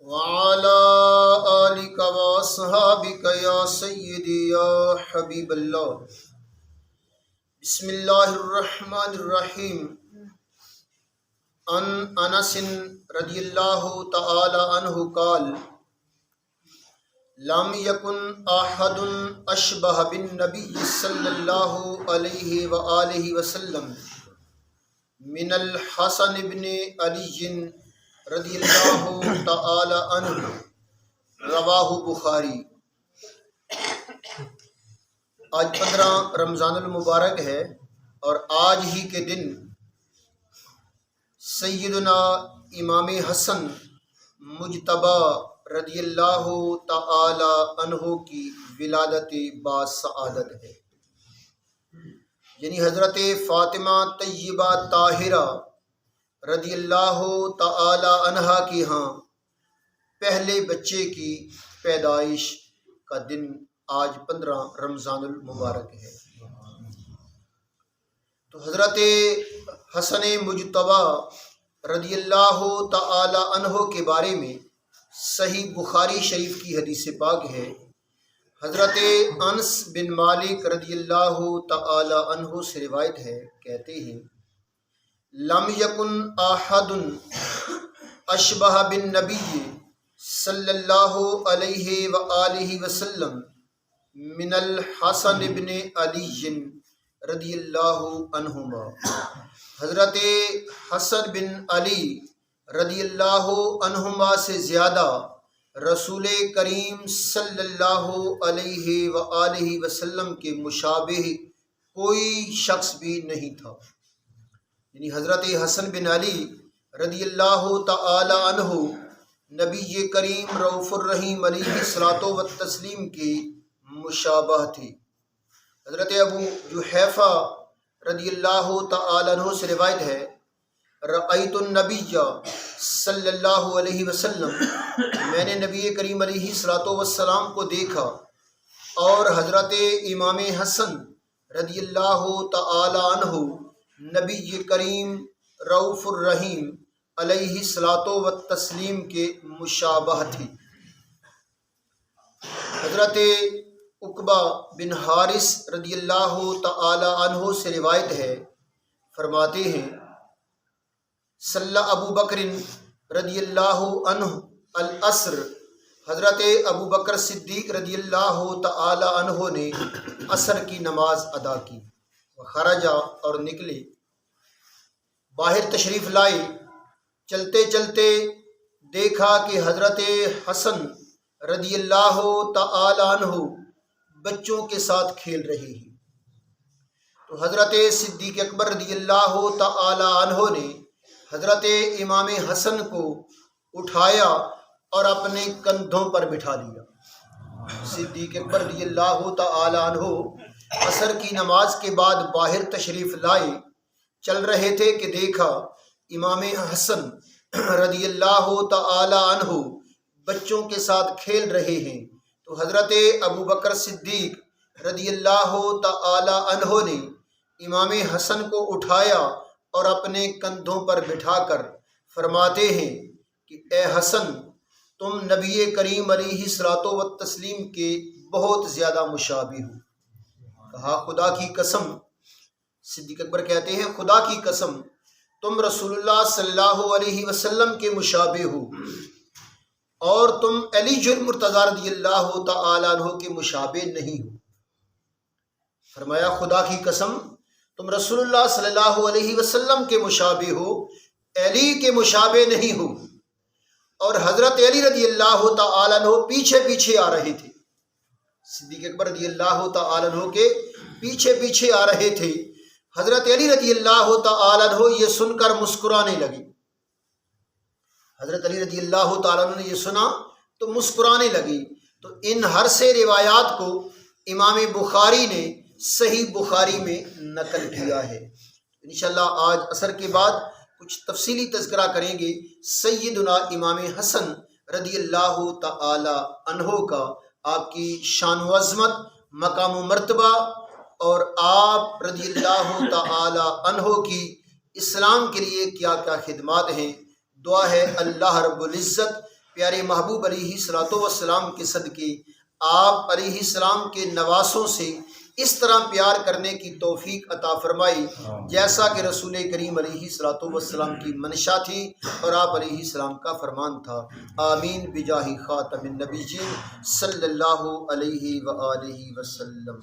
وعلى آلك وأصحابك يا سيدي يا حبيب الله. بسم الله الرحمن الرحيم. عن انس رضی اللہ تعالی عنہ قال لم يكن احد اشبه بالنبي صلی اللہ علیہ وآلہ وسلم من الحسن بن علی رضی اللہ تعالی عنہ. رواہ بخاری. آج 15 رمضان المبارک ہے اور آج ہی کے دن سیدنا امام حسن مجتبی رضی اللہ تعالی عنہ کی ولادت باسعادت ہے. یعنی حضرت فاطمہ طیبہ طاہرہ رضی اللہ تعالی عنہا کی ہاں پہلے بچے کی پیدائش کا دن آج 15 رمضان المبارک ہے. تو حضرت حسن مجتبی رضی اللہ تعالی عنہ کے بارے میں صحیح بخاری شریف کی حدیث پاک ہے. حضرت انس بن مالک رضی اللہ تعالی عنہ سے روایت ہے، کہتے ہیں لم یکن احد اشبہ بالنبی صلی اللہ علیہ وآلہ وسلم من الحسن بن علی رضی اللہ عنہما. حضرت حسن بن علی رضی اللہ عنہما سے زیادہ رسول کریم صلی اللہ علیہ وآلہ وسلم کے مشابہ کوئی شخص بھی نہیں تھا. یعنی حضرت حسن بن علی رضی اللہ تعالی عنہ نبی کریم رؤوف الرحیم علیہ الصلوۃ والتسلیم کی مشابہ تھی. حضرت ابو جحیفہ رضی اللہ تعالی عنہ سے روایت ہے رأیت النبی صلی اللہ علیہ وسلم، میں نے نبی کریم علیہ الصلوۃ والسلام کو دیکھا اور حضرت امام حسن رضی اللہ تعالی عنہ نبی کریم رؤوف الرحیم علیہ الصلوۃ والتسلیم کے مشابہ تھی. حضرت عقبہ بن حارث رضی اللہ تعالی عنہ سے روایت ہے، فرماتے ہیں صلی ابو بکر رضی اللہ عنہ العصر، حضرت ابو بکر صدیق رضی اللہ تعالی عنہ نے عصر کی نماز ادا کی. خرجا اور نکلے، باہر تشریف لائے. چلتے چلتے دیکھا کہ حضرت حسن رضی اللہ تعالی عنہ بچوں کے ساتھ کھیل رہے ہیں. تو حضرت صدیق اکبر رضی اللہ تعالی عنہ نے حضرت امام حسن کو اٹھایا اور اپنے کندھوں پر بٹھا لیا. صدیق اکبر رضی اللہ تعالی عنہ عصر کی نماز کے بعد باہر تشریف لائے. چل رہے تھے کہ دیکھا امام حسن رضی اللہ تعالی عنہ بچوں کے ساتھ کھیل رہے ہیں. تو حضرت ابو بکر صدیق رضی اللہ تعالی عنہ نے امام حسن کو اٹھایا اور اپنے کندھوں پر بٹھا کر فرماتے ہیں کہ اے حسن، تم نبی کریم علیہ الصلوۃ والتسلیم کے بہت زیادہ مشابہ ہو. کہا خدا کی قسم، صدیق اکبر کہتے ہیں خدا کی قسم تم رسول اللہ صلی اللہ علیہ وسلم کے مشابہ ہو اور تم علی المرتضی رضی اللہ تعالی عنہ کے مشابہ نہیں ہو. فرمایا خدا کی قسم تم رسول اللہ صلی اللہ علیہ وسلم کے مشابہ ہو، علی کے مشابہ نہیں ہو. اور حضرت علی رضی اللہ تعالی عنہ پیچھے پیچھے آ رہے تھے. صدیق اکبر رضی اللہ تعالی عنہ کے پیچھے پیچھے آ رہے تھے. حضرت علی رضی اللہ تعالی عنہ یہ سن کر مسکرانے لگے. حضرت علی رضی اللہ تعالی عنہ نے یہ سنا تو مسکرانے لگی. تو ان ہر سے روایات کو امام بخاری نے صحیح بخاری میں نقل کیا ہے. انشاءاللہ آج عصر کے بعد کچھ تفصیلی تذکرہ کریں گے سیدنا امام حسن رضی اللہ تعالی عنہ کا، آپ کی شان و عظمت، مقام و مرتبہ، اور آپ رضی اللہ تعالی عنہ کی اسلام کے لیے کیا کیا خدمات ہیں. دعا ہے اللہ رب العزت پیارے محبوب علیہ الصلوۃ والسلام کے صدقے آپ علیہ السلام کے نواسوں سے اس طرح پیار کرنے کی توفیق عطا فرمائی جیسا کہ رسول کریم علیہ الصلوۃ والسلام کی منشا تھی اور آپ علیہ السلام کا فرمان تھا۔ آمین بجاہ خاتم النبیین صلی اللہ علیہ وآلہ وسلم۔